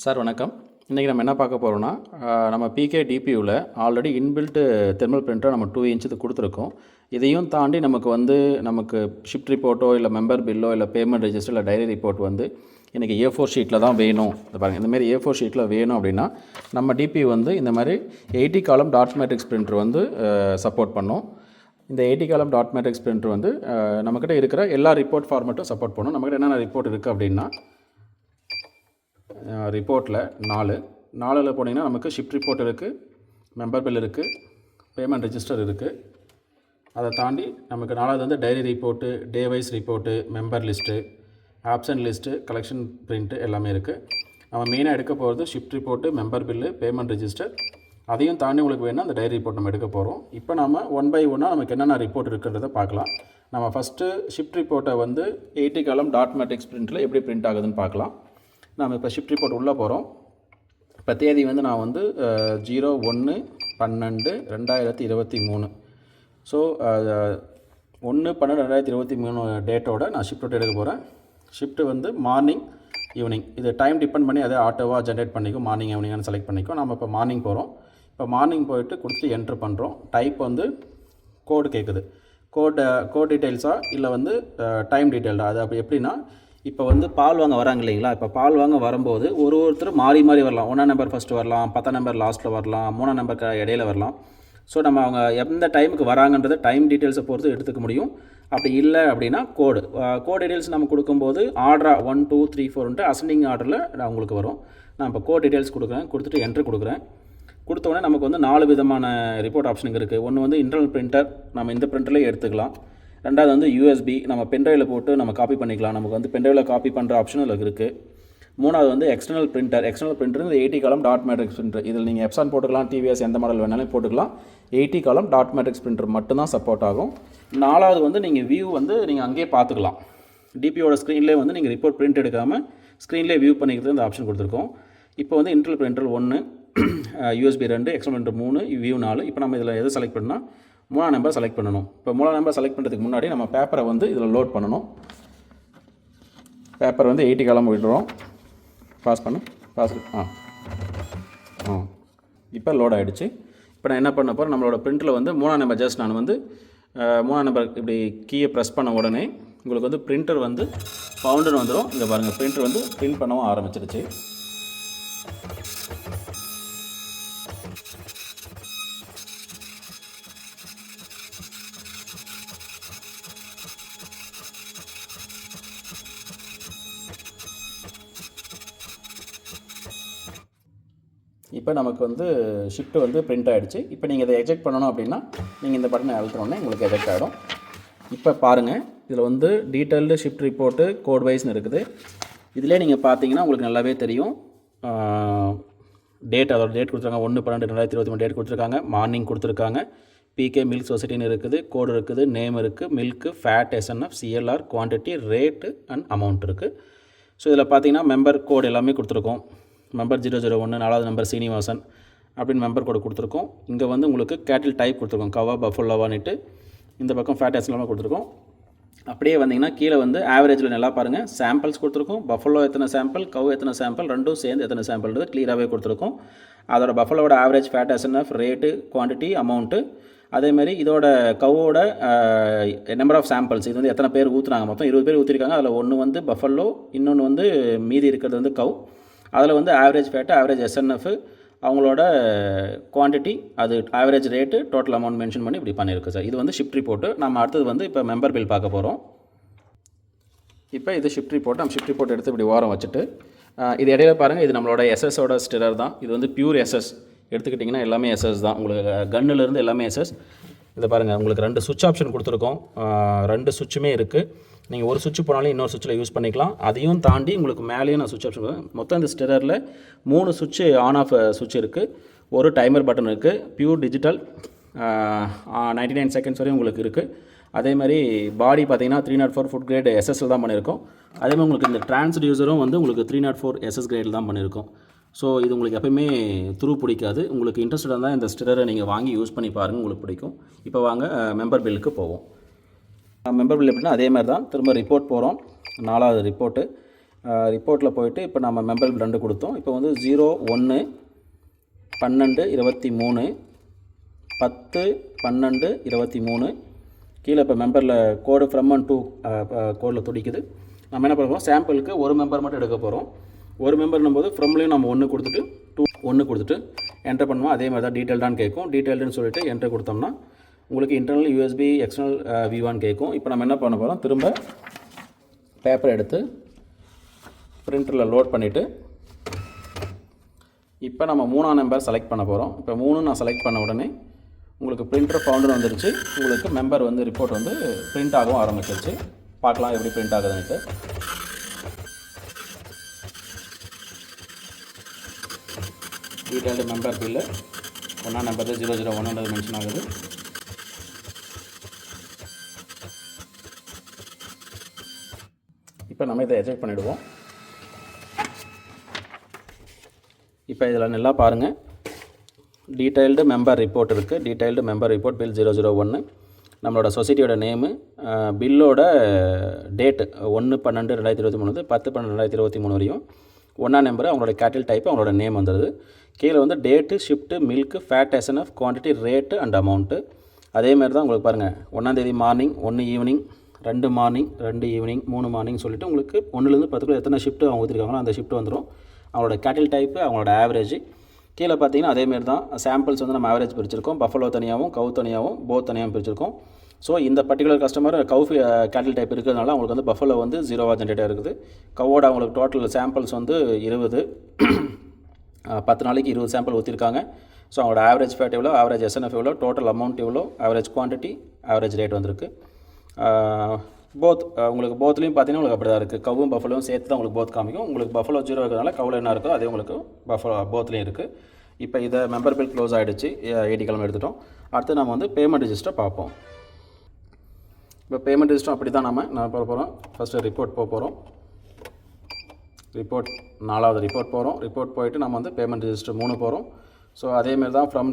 Sir வணக்கம். இன்றைக்கி நம்ம என்ன பார்க்க போகிறோம்னா, நம்ம பிகே டிபியூவில் ஆல்ரெடி இன்பில்ட்டு தெர்மல் பிரிண்டர் நம்ம 2 இன்ச் கொடுத்துருக்கோம். இதையும் தாண்டி நமக்கு ஷிஃப்ட் ரிப்போர்ட்டோ இல்லை மெம்பர் பில்லோ இல்லை பேமெண்ட் ரெஜிஸ்டர் இல்லை டைரி ரிப்போர்ட் இன்றைக்கி A4 ஷீட்டில் தான் வேணும். இதை பாருங்கள், இந்தமாரி A4 ஷீட்டில் வேணும் அப்படின்னா நம்ம டிபி இந்த மாதிரி 80 காலம் டாட் மேட்ரிக்ஸ் பிரிண்டர் சப்போர்ட் பண்ணோம். இந்த 80 காலம் டாட் மேட்ரிக்ஸ் பிரிண்டர் நம்மக்கிட்ட இருக்கிற எல்லா ரிப்போர்ட் ஃபார்மேட்டும் சப்போர்ட் பண்ணும். நம்மக்கிட்ட என்னென்ன ரிப்போர்ட் இருக்குது அப்படின்னா, ரிப்போர்ட்டில் 4 போனீங்கன்னா நமக்கு ஷிஃப்ட் ரிப்போர்ட் இருக்குது, மெம்பர் பில் இருக்குது, பேமெண்ட் ரெஜிஸ்டர் இருக்குது. அதை தாண்டி நமக்கு 4வது dairy report, day wise report, member list, absent list, collection print எல்லாமே இருக்குது. நம்ம மெயினாக எடுக்க போகிறது shift report, member bill, payment register. அதையும் தாண்டி உங்களுக்கு வேணும் அந்த டைரி ரிப்போர்ட் நம்ம எடுக்க போகிறோம். இப்போ நம்ம 1 by 1 நமக்கு என்னென்ன ரிப்போர்ட் இருக்குன்றதை பார்க்கலாம். நம்ம ஃபஸ்ட்டு ஷிஃப்ட் ரிப்போர்ட்டை 80 காலம் டாட் மேட்ரிக்ஸ் பிரிண்ட்டில் எப்படி பிரிண்ட் ஆகுதுன்னு பார்க்கலாம். நாம் இப்போ ஷிஃப்ட் ரிப்போர்ட் உள்ளே போகிறோம். இப்போ தேதி நான் 01/12/2023. ஸோ 1/12/2023 டேட்டோட நான் ஷிஃப்ட் ரிப்போர்ட் எடுக்க போகிறேன். ஷிஃப்ட்டு மார்னிங், ஈவினிங், இது டைம் டிபெண்ட் பண்ணி அதே ஆட்டோவாக ஜென்ரேட் பண்ணிக்கும். மார்னிங் ஈவினிங்னு செலக்ட் பண்ணிக்கும். நம்ம இப்போ மார்னிங் போகிறோம். இப்போ மார்னிங் போயிட்டு கொடுத்துட்டு என்ட்ரு பண்ணுறோம். டைப் கோடு கேட்குது. கோட் டீட்டெயில்ஸாக இல்லை டைம் டீட்டெயில்டா. அது அப்படி எப்படின்னா, இப்போ பால் வாங்க வராங்க இல்லைங்களா? இப்போ பால் வாங்க வரும்போது ஒருத்தர் மாறி வரலாம். 1ஆம் நம்பர் ஃபஸ்ட்டு வரலாம், 10ஆம் நம்பர் லாஸ்ட்டில் வரலாம், 3ஆம் நம்பர் இடையில வரலாம். ஸோ நம்ம அவங்க எந்த டைமுக்கு வராங்கன்றதை டைம் டீட்டெயில்ஸை பொறுத்து எடுத்துக்க முடியும். அப்படி இல்லை அப்படின்னா கோட் டீட்டெயில்ஸ் நம்ம கொடுக்கும்போது ஆர்டராக 1 2 3 4ன்ட்டு அசெண்டிங் ஆர்டரில் உங்களுக்கு வரும். நான் இப்போ கோட் டீட்டெயில்ஸ் கொடுத்துட்டு என்ட்ரு கொடுக்குறேன். கொடுத்தோடனே நமக்கு 4 விதமான ரிப்போர்ட் ஆப்ஷனுங்க இருக்குது. ஒன்று இன்டர்னல் பிரிண்டர், நம்ம இந்த பிரிண்டர்லேயே எடுத்துக்கலாம். ரெண்டாவது யூஎஸ்பி, நம்ம பென்ட்ரைவில் போட்டு நம்ம காப்பி பண்ணிக்கலாம். நமக்கு பென்ட்ரைவில் காப்பி பண்ணுற ஆப்ஷனும் அதில் இருக்குது. மூணாவது எக்ஸ்டர்னல் பிரிண்டர். எக்ஸ்டர்னல் பிரிண்டர் 80 காலம் டாட் மேட்ரிக்ஸ் பிரிண்டர். இதில் நீங்கள் எப்சான் போட்டுக்கலாம், டிவிஎஸ் எந்த மாடல் வேணாலும் போட்டுக்கலாம். 80 காலம் டாட் மேட்ரிக்ஸ் பிரிண்டர் மட்டும்தான் சப்போர்ட் ஆகும். நாலாவது நீங்கள் வியூ நீங்கள் அங்கேயே பார்த்துக்கலாம். டிபியோட ஸ்க்ரீன்லேயே நீங்கள் ரிப்போர்ட் பிரிண்ட் எடுக்காமல் ஸ்க்ரீன்லேயே வியூ பண்ணிக்கிறது இந்த ஆப்ஷன் கொடுத்துருக்கோம். இப்போ internal printer 1, USB 2, external printer 3, view 4. இப்போ நம்ம இதில் எதை செலக்ட் பண்ணால் 3ஆம் நம்பர் செலக்ட் பண்ணணும். இப்போ 3ஆம் நம்பர் செலக்ட் பண்ணுறதுக்கு முன்னாடி நம்ம பேப்பரை இதில் லோட் பண்ணணும். பேப்பர் 80 காலம் விடுறோம். பாஸ் இப்போ லோட் ஆகிடுச்சு. இப்போ நான் என்ன பண்ண போகிறேன், நம்மளோட பிரிண்டில் 3ஆம் நம்பர் ஜஸ்ட் நான் 3ஆம் நம்பர் இப்படி கீயை ப்ரெஸ் பண்ண உடனே உங்களுக்கு பிரிண்டர் பவுண்டர் வந்துடும். இங்கே பாருங்கள், பிரிண்டர் பிரிண்ட் பண்ணவும் ஆரம்பிச்சிருச்சு. இப்போ நமக்கு ஷிஃப்ட் பிரிண்ட் ஆகிடுச்சு. இப்போ நீங்கள் இதை எஜெக்ட் பண்ணணும் அப்படின்னா நீங்கள் இந்த பட்டனை அழுத்தினோடனே உங்களுக்கு எஜெக்ட் ஆகிடும். இப்போ பாருங்கள், இதில் டீட்டெயில்டு ஷிஃப்ட் ரிப்போர்ட்டு கோட் வைஸ்னு இருக்குது. இதிலே நீங்கள் பார்த்தீங்கன்னா உங்களுக்கு நல்லாவே தெரியும். அதோட டேட் கொடுத்துருக்காங்க. 1/12/2023 டேட் கொடுத்துருக்காங்க. மார்னிங் கொடுத்துருக்காங்க. பிகே மில்க் சொசைட்டின்னு இருக்குது. கோடு இருக்குது, நேம் இருக்குது, milk, fat, SNF, CLR, quantity, rate and amount இருக்குது. ஸோ இதில் பார்த்தீங்கன்னா மெம்பர் கோடு எல்லாமே கொடுத்துருக்கோம். மெம்பர் 001, 4வது நம்பர் சீனிவாசன் அப்படின்னு மெம்பர் கோடு கொடுத்துருக்கோம். இங்கே உங்களுக்கு கேட்டில் டைப் கொடுத்துருக்கோம், கவா பஃபுல்லாவான்ட்டு. இந்த பக்கம் ஃபேட் எஸ்எல்லாம் கொடுத்துருக்கோம். அப்படியே வந்தீங்கன்னா கீழே ஆவரேஜில் நல்லா பாருங்கள், சாம்பிள்ஸ் கொடுத்துருக்கோம். பஃபுல்லோ எத்தனை சாம்பிள், கவ் எத்தனை சாம்பிள், ரெண்டும் சேர்ந்து எத்தனை சாம்பிள்ன்றது கிளியராகவே கொடுத்துருக்கோம். அதோட பஃபுல்லோட average, fat SNF, rate, quantity, amount, அதேமாதிரி இதோட கவோட நம்பர் ஆஃப் சாம்பிள்ஸ், இது எத்தனை பேர் ஊற்றுறாங்க. மொத்தம் 20 பேர் ஊற்றிருக்காங்க. அதில் ஒன்று பஃபல்லோ, இன்னொன்று மீதி இருக்கிறது கவ். அதில் ஆவரேஜ் ஃபேட்டு, ஆவரேஜ் எஸ்என்எஃப், அவங்களோட குவான்டிட்டி, அது average rate, total amount mention பண்ணி இப்படி பண்ணியிருக்கு சார். இது ஷிஃப்ட் ரிப்போர்ட்டு. நம்ம அடுத்தது இப்போ மெம்பர் பில் பார்க்க போகிறோம். இப்போ இது ஷிஃப்ட் ரிப்போர்ட். நம்ம ஷிஃப்ட் ரிப்போர்ட் எடுத்து இப்படி ஓரம் வச்சுட்டு, இது இடையில பாருங்கள், இது நம்மளோட எஸ்எஸோட ஸ்டிரர் தான். இது பியூர் எஸ்எஸ் எடுத்துக்கிட்டிங்கன்னா எல்லாமே எஸ்எஸ் தான். உங்களுக்கு கன்னிலேருந்து எல்லாமே எஸ்எஸ். இதை பாருங்கள், உங்களுக்கு 2 சுவிட்ச் ஆப்ஷன் கொடுத்துருக்கோம். 2 சுவிட்சுமே இருக்குது. நீங்கள் ஒரு சுவிட்ச் போனாலும் இன்னொரு சுவிட்சில் யூஸ் பண்ணிக்கலாம். அதையும் தாண்டி உங்களுக்கு மேலேயும் நான் சுவிட்ச் ஆப்ஷன் மொத்தம் இந்த ஸ்டிரரில் 3 சுவிட்ச் ஆன் ஆஃப் சுவிட்ச் இருக்குது. ஒரு டைமர் பட்டன் இருக்குது. பியூர் டிஜிட்டல் 99 செகண்ட்ஸ் வரையும் உங்களுக்கு இருக்குது. அதே மாதிரி பாடி பார்த்தீங்கன்னா 304 ஃபுட் கிரேட் எஸ்எஸ்எல் தான் பண்ணியிருக்கோம். அதே மாதிரி உங்களுக்கு இந்த டிரான்ஸ்டியூசரும் உங்களுக்கு 304 எஸ்எஸ் கிரேடில் தான் பண்ணியிருக்கோம். ஸோ இது உங்களுக்கு எப்பயுமே துரு பிடிக்காது. உங்களுக்கு இன்ட்ரெஸ்டாக இருந்தால் இந்த ஸ்டிரரை நீங்கள் வாங்கி யூஸ் பண்ணி பாருங்கள், உங்களுக்கு பிடிக்கும். இப்போ வாங்க மெம்பர் பில்லுக்கு போவோம். மெம்பர் பில் எப்படின்னா அதே மாதிரி தான். திரும்ப ரிப்போர்ட் போகிறோம். 4வது ரிப்போர்ட்டு. ரிப்போர்ட்டில் போயிட்டு இப்போ நம்ம மெம்பர் பில் 2 கொடுத்தோம். இப்போ வந்து 01/12/23 10/12/23 கீழே இப்போ மெம்பரில் கோடு ஃப்ரம் அண்ட் டூ கோடில் துடிக்குது. நம்ம என்ன பண்ண போகிறோம், சாம்பிளுக்கு ஒரு மெம்பர் மட்டும் எடுக்க போகிறோம். ஒரு மெம்பர்னும் போது ஃப்ரம்லேயும் நம்ம 1 கொடுத்துட்டு 1 கொடுத்துட்டு என்டர் பண்ணுவோம். அதே மாதிரி தான் டீட்டெயில்டான்னு கேட்கும். டீட்டெயில்டுன்னு சொல்லிட்டு என்டர் கொடுத்தோம்னா உங்களுக்கு இன்டர்னல் யூஎஸ்பி எக்ஸ்டர்னல் V1 கேட்கும். இப்போ நம்ம என்ன பண்ண போகிறோம், திரும்ப பேப்பர் எடுத்து பிரிண்டரில் லோட் பண்ணிவிட்டு இப்போ நம்ம 3ஆம் நம்பர் செலக்ட் பண்ண போகிறோம். இப்போ 3 நான் செலக்ட் பண்ண உடனே உங்களுக்கு பிரிண்டர் ஃபவுண்டர் வந்துருச்சு. உங்களுக்கு மெம்பர் வந்து ரிப்போர்ட் வந்து பிரிண்ட் ஆகவும் ஆரம்பிச்சிருச்சு. பார்க்கலாம் எப்படி பிரிண்ட் ஆகுதுன்ட்டு. டீட்டெயில்டு மெம்பர் பில்லு 1ஆம் நம்பர் 001 மென்ஷன் ஆகுது. இப்போ நம்ம இதை எஜெக்ட் பண்ணிவிடுவோம். இப்போ இதில் நல்லா பாருங்கள், டீட்டெயில்டு மெம்பர் ரிப்போர்ட் இருக்குது. டீட்டெயில்டு மெம்பர் ரிப்போர்ட் பில் 001, நம்மளோட சொசைட்டியோட நேமு, பில்லோட டேட்டு 1/12/2023 10/12/2023 வரையும், 1ஆம் நம்பர், அவங்களோட கேட்டில் டைப்பு, அவங்களோட நேம் வந்துடுது. கீழே வந்து date, shift, milk, fat, SNF, quantity, rate and amount. அதேமாதிரி தான் உங்களுக்கு பாருங்கள், 1ஆம் தேதி morning, 1 evening, 2 morning, 2 evening, 3 morning சொல்லிட்டு உங்களுக்கு 1லேருந்து 10 எத்தனை ஷிஃப்ட்டு அவங்க ஊற்றிருக்காங்களோ அந்த ஷிஃப்ட் வந்துடும். அவங்களோட கேட்டில் டைப்பு, அவங்களோட ஆவரேஜ். கீழே பார்த்தீங்கன்னா அதேமாரி தான் சாம்பிள்ஸ் வந்து நம்ம ஆவரேஜ் பிரிச்சிருக்கோம். பஃபலோ தனியாகவும் கவு தனியாகவும் போத் தனியாகவும் பிரிச்சிருக்கோம். ஸோ இந்த பர்டிகுலர் கஸ்டமர் கவு கேட்டில் டைப் இருக்கிறதுனால அவங்களுக்கு வந்து பஃபலோ வந்து 0 ஜென்ரேட்டாக இருக்குது. கவோட அவங்களுக்கு டோட்டல் சாம்பிள்ஸ் வந்து 20, 10 நாளைக்கு 20 சாம்பிள் ஊற்றிருக்காங்க. ஸோ அவங்களோட ஆவரேஜ் ஃபேட் எவ்வளோ, ஆவரேஜ் SNF எவ்வளோ, டோட்டல் அமௌண்ட் எவ்வளோ, ஆவரேஜ் குவான்டிட்டி, ஆவரேஜ் ரேட் வந்திருக்கு. போத் உங்களுக்கு போத்லேயும் பார்த்தீங்கன்னா உங்களுக்கு அப்படி தான் இருக்குது. கவ்வும் பஃபலோவும் சேர்த்து தான் உங்களுக்கு போத் காமிக்கும். உங்களுக்கு பஃபலோ 0 இருக்கிறதுனால கவில் என்ன இருக்கோ அதே உங்களுக்கு பஃபலோ போத்லேயும் இருக்குது. இப்போ இதை மெம்பர் பில் க்ளோஸ் ஆகிடுச்சு, 80 கிழமை எடுத்துட்டோம். அடுத்து நம்ம வந்து பேமெண்ட் ரிஜிஸ்டர் பார்ப்போம். இப்போ பேமெண்ட் ரிஜிஸ்டர் அப்படி தான் நம்ம போக போகிறோம். ஃபஸ்ட்டு ரிப்போர்ட் போக போகிறோம். ரிப்போர்ட் 4வது ரிப்போர்ட் போகிறோம். ரிப்போர்ட் போயிட்டு நம்ம வந்து பேமெண்ட் ரிஜிஸ்டர் 3 போகிறோம். ஸோ அதேமாரி தான் ஃப்ரம்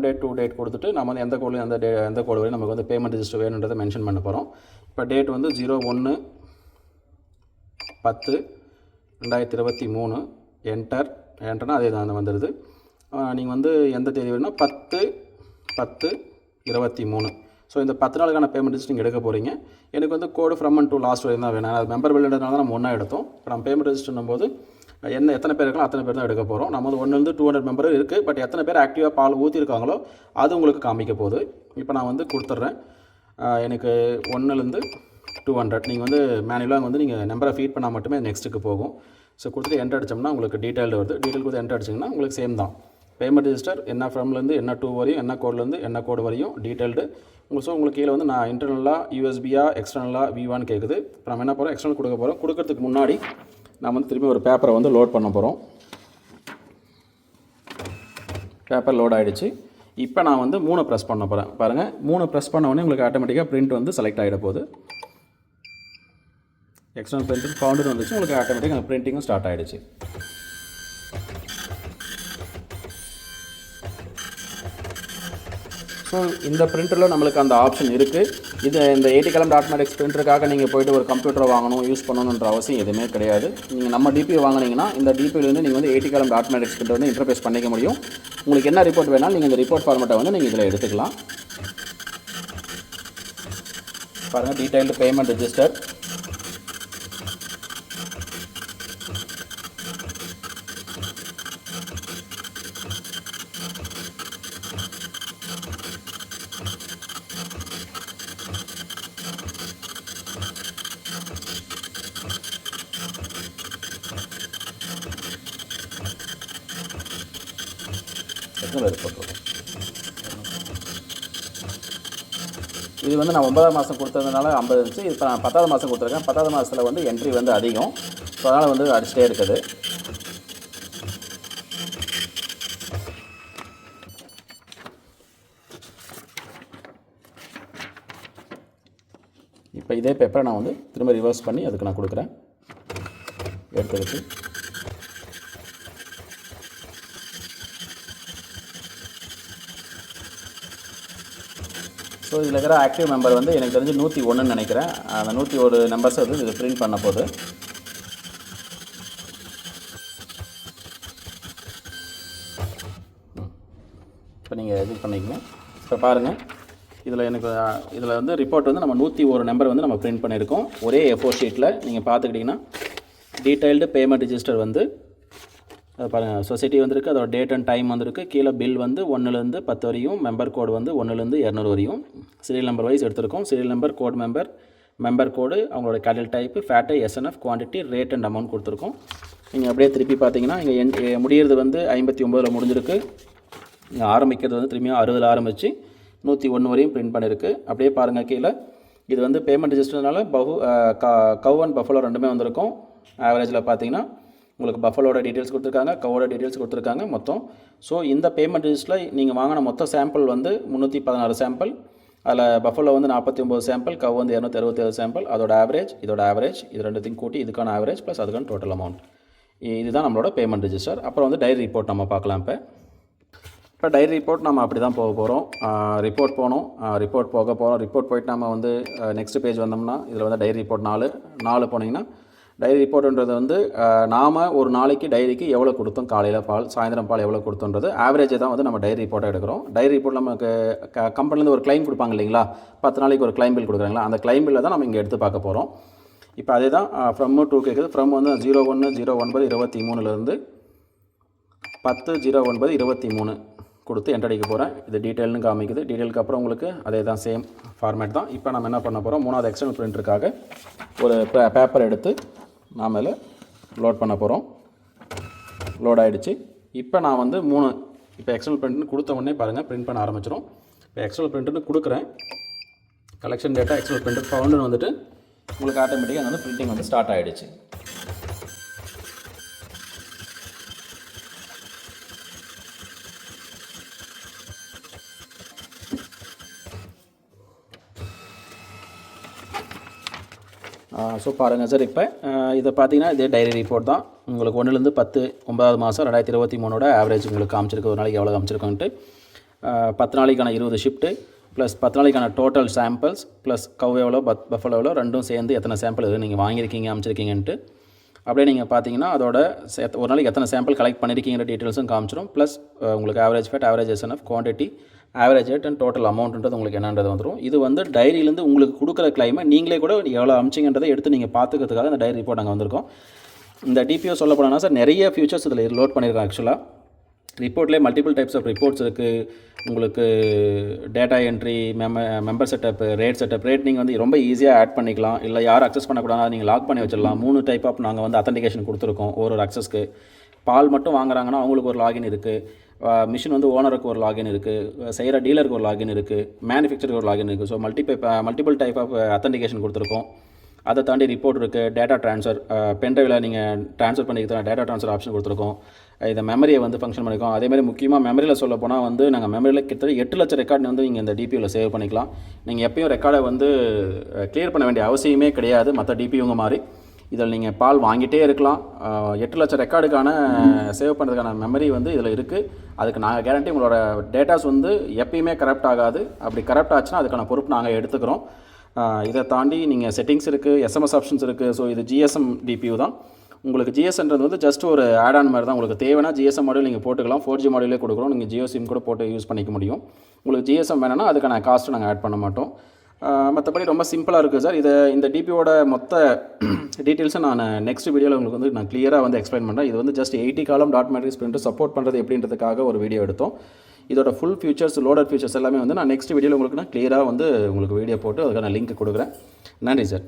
டேட் டு டேட் கொடுத்துட்டு நம்ம வந்து எந்த கோடில் எந்த கோடு வரையும் நமக்கு வந்து பேமெண்ட் ரிஜிஸ்டர் வேணுன்றதை மென்ஷன் பண்ண போகிறோம். இப்போ டேட் வந்து 01/10/2023 என்டர்னா அதே தான் வந்துடுது. நீங்கள் வந்து எந்த தேதி வேணும்னா 10/10/23. ஸோ இந்த 10 நாளுக்கான பேமெண்ட் ரிஜிஸ்டர் நீங்கள் எடுக்க போகிறீங்க. எனக்கு வந்து கோடு ஃப்ரம் அண்ட் டூ லாஸ்ட் வரையும் தான் வேணும். அது மெம்பர் பில்லுன்றதுனால தான் நம்ம ஒன்றா எடுத்தோம். இப்போ நம்ம பேமெண்ட் ரிஜிஸ்டர்னும் போது எத்தனை பேர் இருக்கலாம் அத்தனை பேர் தான் எடுக்க போகிறோம். நம்ம வந்து 1 to 200 மெம்பர் இருக்குது. பட் எத்தனை பேர் ஆக்டிவாக பால் ஊற்றிருக்காங்களோ அது உங்களுக்கு காமிக்க போகுது. இப்போ நான் வந்து கொடுத்துட்றேன். எனக்கு 1 to 200 நீங்கள் வந்து மேனுவலாக வந்து நீங்கள் நம்பரை ஃபீட் பண்ணால் மட்டுமே நெக்ஸ்ட்டுக்கு போகும். ஸோ கொடுத்துட்டு என்டர் அடித்தோம்னா உங்களுக்கு டீட்டெயில் வருது. டீட்டெயில் கொடுத்து என்டர் அடிச்சிங்கன்னா உங்களுக்கு சேம் தான். பேமெண்ட் ரிஜிஸ்டர் என்ன ஃப்ரம்லேருந்து என்ன டூ வரையும், என்ன கோட்லேருந்து என்ன கோடு வரையும் டீட்டெயில்டு. உங்களுக்கு கீழே வந்து நான் இன்டர்னலாக யூஎஸ்பியா எக்ஸ்டர்னலாக V1 கேட்குது. இப்போ நம்ம என்ன போகிறோம், எக்ஸ்டர்னல் கொடுக்க போகிறோம். கொடுக்கறதுக்கு முன்னாடி நம்ம வந்து திரும்பி ஒரு பேப்பரை வந்து லோட் பண்ண போகிறோம். பேப்பர் லோட் ஆகிடுச்சு. இப்போ நான் வந்து 3 ப்ரெஸ் பண்ண போகிறேன். பாருங்கள், 3 ப்ரெஸ் பண்ண உடனே உங்களுக்கு ஆட்டோமேட்டிக்காக பிரிண்ட் வந்து செலக்ட் ஆகிட போகுது. எக்ஸ்டர்னல் பிரிண்ட் ஃபவுண்டர் வந்துச்சு. உங்களுக்கு ஆட்டோமேட்டிக்காக பிரிண்டிங்கும் ஸ்டார்ட் ஆகிடுச்சு. ஸோ இந்த பிரிண்டரில் நம்மளுக்கு அந்த ஆப்ஷன் இருக்குது. இது இந்த 80 கிலோமீட்டர் ஆட்டோமேட்டிக்ஸ் பிரிண்டருக்காக நீங்கள் போய்ட்டு ஒரு கம்ப்யூட்டரை வாங்கணும், யூஸ் பண்ணணுன்ற அவசியம் எதுவுமே கிடையாது. நீங்கள் நம்ம டிபி வாங்கினீங்கன்னா இந்த டிபியிலேருந்து நீங்கள் வந்து 80 கிலோமீட்டர் ஆட்டோமேட்டிக்ஸ் பிரிண்டர் வந்து இன்டர்ஃபேஸ் பண்ணிக்க முடியும். உங்களுக்கு என்ன ரிப்போர்ட் வேணாலும் நீங்கள் இந்த ரிப்போர்ட் ஃபார்மேட்டை வந்து நீங்கள் இதில் எடுத்துக்கலாம். பாருங்கள், டீட்டெயில்டு பேமெண்ட் ரிஜிஸ்டர், இது வந்து நான் 9ஆம் மாதம் கொடுத்ததுனால 50 இருந்துச்சு. இப்போ நான் 10ஆவது மாதம் கொடுத்துருக்கேன். 10ஆவது மாதத்தில் வந்து என்ட்ரி வந்து அதிகம். ஸோ அதனால் வந்து அடிச்சிட்டே இருக்குது. இப்போ இதே பேப்பரை நான் வந்து திரும்ப ரிவர்ஸ் பண்ணி அதுக்கு நான் கொடுக்குறேன். எடுத்துக்கிட்டு ஸோ இதில் இருக்கிற ஆக்டிவ் மெம்பர் வந்து எனக்கு தெரிஞ்சு 101 நினைக்கிறேன். அந்த 101 நம்பர்ஸ் வந்து இது பிரிண்ட் பண்ண போகுது. இப்போ நீங்கள் இது பண்ணிக்கங்க. இப்போ பாருங்கள், இதில் வந்து ரிப்போர்ட் வந்து நம்ம 101 நம்பர் வந்து நம்ம பிரிண்ட் பண்ணியிருக்கோம். ஒரே A4 ஷீட்டில் நீங்கள் பார்த்துக்கிட்டிங்கன்னா டீட்டெயில்டு பேமெண்ட் ரிஜிஸ்டர் வந்து பாருங்கள், சொசைட்டி வந்திருக்கு, அதோட டேட் அண்ட் டைம் வந்திருக்கு. கீழே பில் வந்து 1லேருந்து 10 வரையும், மெம்பர் கோடு வந்து 1லேருந்து 200 வரையும் சீரியல் நம்பர் வைஸ் எடுத்திருக்கோம். சீரியல் நம்பர், கோட் மெம்பர் கோடு, அவங்களோட கேட்டல் type, fat, SNF, quantity, rate and amount கொடுத்துருக்கோம். நீங்கள் அப்படியே திருப்பி பார்த்தீங்கன்னா இங்கே முடிகிறது வந்து 59 முடிஞ்சிருக்கு. இங்கே ஆரம்பிக்கிறது வந்து திரும்பியும் 60 ஆரம்பித்து 101 வரையும் பிரிண்ட் பண்ணியிருக்கு. அப்படியே பாருங்கள் கீழே, இது வந்து பேமெண்ட் ரிஜிஸ்டர்னால கவ் அண்ட் பஃபலோ ரெண்டுமே வந்திருக்கும். ஆவரேஜில் பார்த்தீங்கன்னா உங்களுக்கு பஃபலோட டீட்டெயில்ஸ் கொடுத்துருக்காங்க, கவோட டீட்டெயில்ஸ் கொடுத்துருக்காங்க மொத்தம். ஸோ இந்த பேமெண்ட் ரிஜிஸ்டரில் நீங்கள் வாங்கின மொத்த சாம்பிள் வந்து 316 சாம்பிள். அதில் பஃபலோ வந்து 49 சாம்பிள், கவ் வந்து 267 சாம்பிள். இதோட ஆவரேஜ் இது ரெண்டுத்தையும் கூட்டி இதுக்கான ஆவரேஜ் ப்ளஸ் அதுக்கான டோட்டல் அமௌண்ட். இதுதான் நம்மளோட பேமெண்ட் ரிஜிஸ்டர். அப்புறம் வந்து டைரி ரிப்போர்ட் நம்ம பார்க்கலாம். இப்போ டைரி ரிப்போர்ட் நம்ம அப்படி தான் போக போகிறோம். ரிப்போர்ட் போக போகிறோம். ரிப்போர்ட் போயிட்டு நம்ம வந்து நெக்ஸ்ட் பேஜ் வந்தோம்னா இதில் வந்து டைரி ரிப்போர்ட் 4 போனீங்கன்னா, டைரி ரிப்போர்ட்டுன்றது வந்து நாம் ஒரு நாளைக்கு டைரிக்கு எவ்வளோ கொடுத்தோம், காலையில் பால், சாயந்தரம் பால் எவ்வளோ கொடுத்தோன்றது ஆவரேஜை தான் வந்து நம்ம டைரி ரிப்போர்ட்டாக எடுக்கிறோம். டைரி ரிப்போர்ட் நமக்கு கம்பெனிலேருந்து ஒரு கிளைம் கொடுப்பாங்க இல்லைங்களா, 10 நாளைக்கு ஒரு கிளைம் பில் கொடுக்குறாங்களா, அந்த கிளைம் பில்லை தான் நம்ம இங்கே எடுத்து பார்க்க போகிறோம். இப்போ அதே தான் ஃப்ரம் டு கேட்குது. ஃப்ரம் வந்து 01/09/23 10/09/23 கொடுத்து என்டர் அடிக்க போகிறேன். இது டீட்டெயில்னு காமிக்குது. டீட்டெயிலுக்கு அப்புறம் உங்களுக்கு அதே தான் சேம் ஃபார்மேட் தான். இப்போ நம்ம என்ன பண்ண போகிறோம், 3வது எக்ஸ்டர்னல் பிரிண்டருக்காக ஒரு பேப்பர் எடுத்து நாம் அதில் லோட் பண்ண போகிறோம். லோட் ஆகிடுச்சு. இப்போ நான் வந்து இப்போ எக்ஸ்டர்னல் பிரிண்ட்னு கொடுத்த உடனே பாருங்கள் பிரிண்ட் பண்ண ஆரம்பிச்சிடும். இப்போ எக்ஸ்டர்னல் பிரிண்ட்னு கொடுக்குறேன். கலெக்ஷன் டேட்டா எக்ஸ்டர்னல் பிரிண்டர் ஃபவுண்டுன்னு வந்துட்டு உங்களுக்கு ஆட்டோமேட்டிக்காக வந்து பிரிண்டிங் வந்து ஸ்டார்ட் ஆகிடுச்சு. ஸோ பாருங்கள் சார், இப்போ இதை பார்த்தீங்கன்னா இதே டைரி ரிப்போர்ட் தான். உங்களுக்கு 1லேருந்து 10 9வது மாதம் 2023 ஆவரேஜ் உங்களுக்கு காமிச்சிருக்கு. ஒரு நாளைக்கு எவ்வளோ காமிச்சிருக்கோன்ட்டு 10 நாளைக்கான 20 ஷிஃப்ட்டு ப்ளஸ் 10 நாளைக்கான டோட்டல் சாம்பிள்ஸ் ப்ளஸ் கவ் எவ்வளோ பஃபலோ எவ்வளோ ரெண்டும் சேர்ந்து எத்தனை சாம்பிள் நீங்கள் வாங்கியிருக்கீங்க அமைச்சிருக்கீங்கன்ட்டு அப்படியே நீங்கள் பார்த்தீங்கன்னா அதோட ஒரு நாளைக்கு எத்தனை சாம்பிள் கலெக்ட் பண்ணியிருக்கீங்கிற டீட்டெயில்ஸும் காமிச்சிடும். ப்ளஸ் உங்களுக்கு average fat, average SNF, quantity, average rate and total அமௌண்ட்ன்றது உங்களுக்கு என்னன்றது வந்துடும். இது வந்து டைரியிலேருந்து உங்களுக்கு கொடுக்குற கிளைமை நீங்களே கூட எவ்வளோ அமிச்சிங்கன்றதை எடுத்து நீங்கள் பார்த்துக்கிறதுக்காக இந்த டைரி ரிப்போர்ட் அங்கே வந்திருக்கோம். இந்த டிபிஓ சொல்ல போனோம்னா சார் நிறைய ஃபியூச்சர்ஸ் இதில் லோட் பண்ணியிருக்கோம். ஆக்சுவலாக ரிப்போர்ட்லேயே மல்டிபிள் டைப்ஸ் ஆஃப் ரிப்போர்ட்ஸ் இருக்குது. உங்களுக்கு data entry, member setup, rate நீங்கள் வந்து ரொம்ப ஈஸியாக ஆட் பண்ணிக்கலாம். இல்லை யாரும் அக்சஸ் பண்ணக்கூடாது, நீங்கள் லாக் பண்ணி வச்சிடலாம். 3 டைப் ஆஃப் நாங்கள் வந்து அத்தன்டிகேஷன் கொடுத்துருக்கோம். ஒரு அக்சஸ்க்கு பால் மட்டும் வாங்குறாங்கன்னா அவங்களுக்கு ஒரு லாகின் இருக்குது. மிஷின் வந்து ஓனருக்கு ஒரு லாகின் இருக்குது, செய்கிற டீலருக்கு ஒரு லாகின் இருக்குது, மேனுஃபேக்சருக்கு ஒரு லாகின் இருக்குது. So multiple type of authentication கொடுத்துருக்கோம். அதை தாண்டி ரிப்போர்ட் இருக்குது, டேட்டா ட்ரான்ஸ்ஃபர், பென்ட்ரைவில் நீங்கள் ட்ரான்ஸ்ஃபர் பண்ணிக்கிறதுனா டேட்டா ட்ரான்ஸ்ஃபர் ஆப்ஷன் கொடுத்துருக்கோம். இதை மெமரியை வந்து ஃபங்க்ஷன் பண்ணியிருக்கோம். அதேமாதிரி முக்கியமாக மெமரியில் சொல்ல போனால் வந்து நாங்கள் மெமரியில் கிட்டத்தட்ட 8 லட்சம் ரெக்கார்டு வந்து நீங்கள் இந்த டிபியூவில் சேவ் பண்ணிக்கலாம். நீங்கள் எப்பயும் ரெக்கார்டை வந்து கிளியர் பண்ண வேண்டிய அவசியமே கிடையாது மற்ற டிபியூங்க மாதிரி. இதில் நீங்கள் பால் வாங்கிட்டே இருக்கலாம். 8 லட்சம் ரெக்கார்டுக்கான சேவ் பண்ணுறதுக்கான மெமரி வந்து இதில் இருக்குது. அதுக்கு நாங்கள் கேரண்டி உங்களோட டேட்டாஸ் வந்து எப்பயுமே கரப்ட் ஆகாது. அப்படி கரப்ட் ஆச்சுன்னா அதுக்கான பொறுப்பு நாங்கள் எடுத்துக்கிறோம். இதை தாண்டி நீங்கள் செட்டிங்ஸ் இருக்குது, SMS ஆப்ஷன்ஸ் இருக்குது. ஸோ இது GSM டிபியூ தான். உங்களுக்கு GSMன்றது வந்து ஜஸ்ட் ஒரு ஆட் ஆன் மாதிரி தான். உங்களுக்கு தேவைன்னா GSM மாடியூல் நீங்கள் போட்டுக்கலாம். 4G மாடியூலே கொடுக்குறோம். நீங்கள் ஜியோ சிம் கூட போட்டு யூஸ் பண்ணிக்க முடியும். உங்களுக்கு GSM வேணும்னா அதுக்கான காஸ்ட்டு நாங்கள் ஆட் பண்ண மாட்டோம். மற்றபடி ரொம்ப சிம்பிளாக இருக்குது சார். இந்த டிபியோட மொத்த டீட்டெயில்ஸை நான் நெக்ஸ்ட் வீடியோவில் உங்களுக்கு வந்து நான் கிளியராக வந்து எக்ஸ்பிளைன் பண்ணுறேன். இது வந்து ஜஸ்ட் 80 காலம் டாட் மேட்ரிக்ஸ் பிரிண்ட் சப்போர்ட் பண்ணுறது எப்படின்றதுக்காக ஒரு வீடியோ எடுத்தோம். இதோட ஃபுல் ஃபியூச்சர்ஸ், லோடர் ஃபியூச்சர்ஸ் எல்லாமே வந்து நான் நெக்ஸ்ட் வீடியோவில் உங்களுக்கு நான் கிளியராக வந்து உங்களுக்கு வீடியோ போட்டு அதுக்கான லிங்க் கொடுக்குறேன். நன்றி சார்.